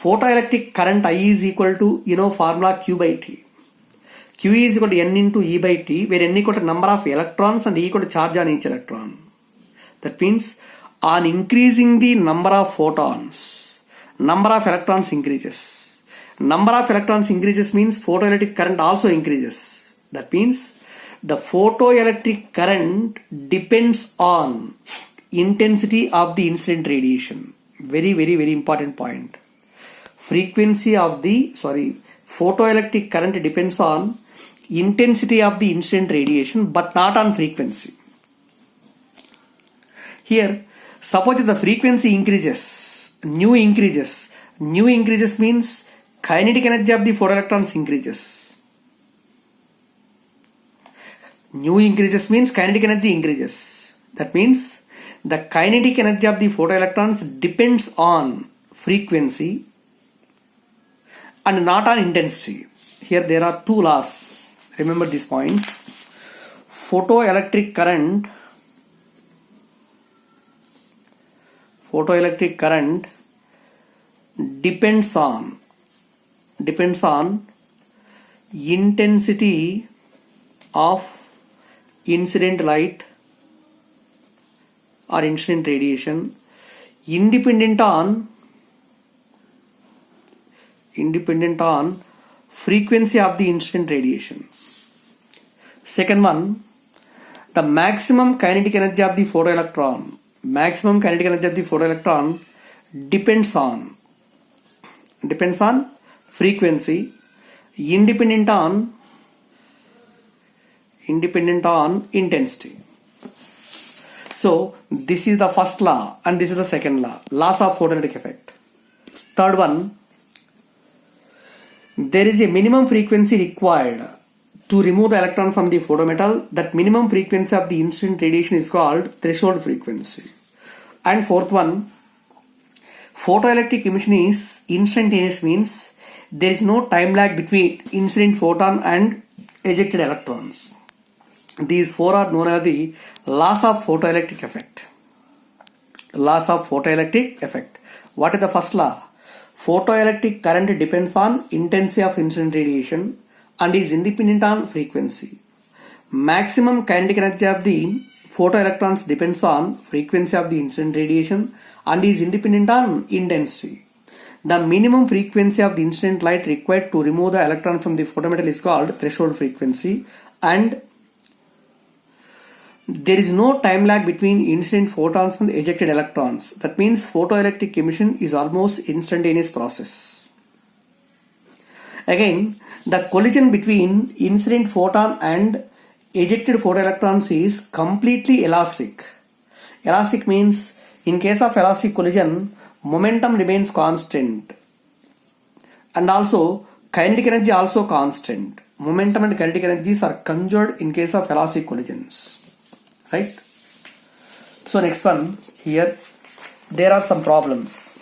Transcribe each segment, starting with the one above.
photoelectric current I is equal to, formula Q by T. Q is equal to N into E by T, where N equal to number of electrons and E equal to charge on each electron. That means on increasing the number of photons, number of electrons increases. Number of electrons increases means photoelectric current also increases. That means the photoelectric current depends on intensity of the incident radiation. Very, very, very important point. Photoelectric current depends on intensity of the incident radiation but not on frequency. Here, suppose if the frequency increases, nu increases means kinetic energy of the photoelectrons increases. Nu increases means kinetic energy increases. That means the kinetic energy of the photoelectrons depends on frequency and not on intensity. Here there are two laws. Remember these points. Photoelectric current depends on intensity of incident light or incident radiation independent on frequency of the incident radiation. Second one, the maximum kinetic energy of the photoelectron depends on frequency independent on intensity. So this is the first law and this is the second law, laws of photoelectric effect. Third one, there is a minimum frequency required to remove the electron from the photometal. That minimum frequency of the incident radiation is called threshold frequency. And fourth one, photoelectric emission is instantaneous means there is no time lag between incident photon and ejected electrons. These four are known as the laws of photoelectric effect. Laws of photoelectric effect. What is the first law? Photoelectric current depends on intensity of incident radiation and is independent on frequency. Maximum kinetic energy of the photoelectrons depends on frequency of the incident radiation and is independent on intensity. The minimum frequency of the incident light required to remove the electron from the photometal is called threshold frequency, and there is no time lag between incident photons and ejected electrons. That means photoelectric emission is almost instantaneous process. Again, the collision between incident photon and ejected photoelectrons is completely elastic. Elastic means in case of elastic collision, momentum remains constant and also kinetic energy also constant. Momentum and kinetic energies are conserved in case of elastic collisions. Right? So next one, here there are some problems.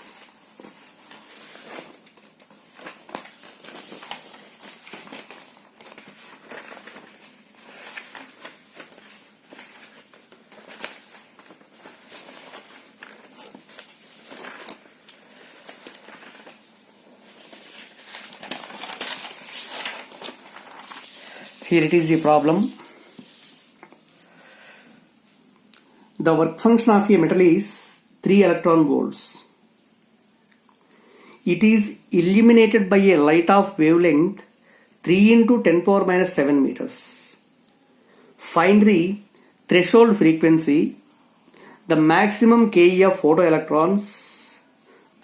Here it is the problem. The work function of a metal is 3 electron volts. It is illuminated by a light of wavelength 3 into 10 power minus 7 meters. Find the threshold frequency, the maximum KE of photoelectrons,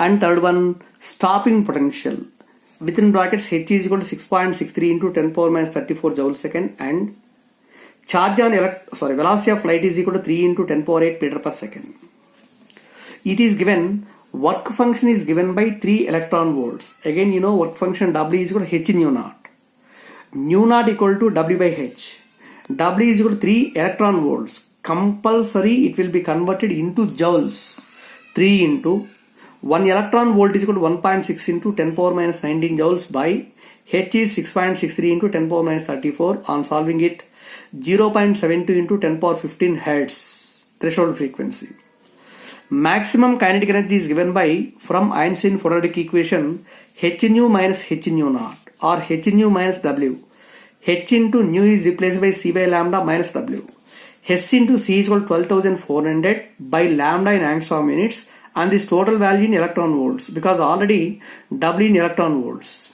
and third one, stopping potential. Within brackets, H is equal to 6.63 into 10 power minus 34 joule second, and charge on velocity of light is equal to 3 into 10 power 8 meter per second. It is given, work function is given by 3 electron volts. Again, work function W is equal to H nu naught. Nu naught equal to W by H. W is equal to 3 electron volts. Compulsory it will be converted into joules. 3 into 1 electron volt is equal to 1.6 into 10 power minus 19 joules by H is 6.63 into 10 power minus 34. On solving it, 0.72 into 10 power 15 hertz threshold frequency. Maximum kinetic energy is given by, from Einstein quadratic equation, h nu minus h nu naught, or h nu minus w. H into nu is replaced by c by lambda minus w. S into c is equal to 12,400 by lambda in angstrom units, and this total value in electron volts, because already W in electron volts.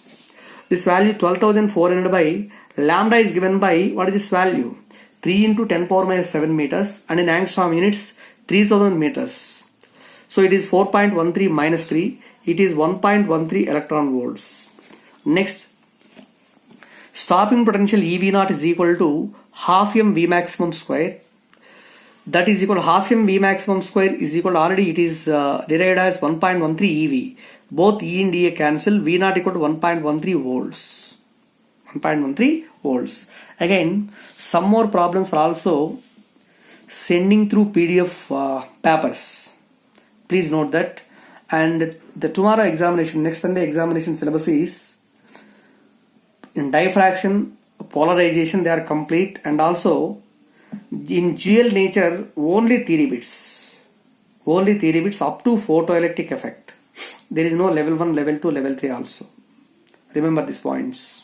This value 12,400 by lambda is given by, what is this value? 3 into 10 power minus 7 meters, and in angstrom units 3000 meters. So it is 4.13 minus 3, it is 1.13 electron volts. Next, stopping potential EV0 is equal to half m V maximum square. That is equal to half m V maximum square is equal to, already it is derived as 1.13 EV. Both E and dA cancel, V0 equal to 1.13 volts. 1.13 volts. Again, some more problems are also sending through PDF papers. Please note that. And the tomorrow examination, next Sunday examination syllabus is in diffraction, polarization, they are complete, and also in GL nature only theory bits up to photoelectric effect. There is no level 1, level 2, level 3 also. Remember these points.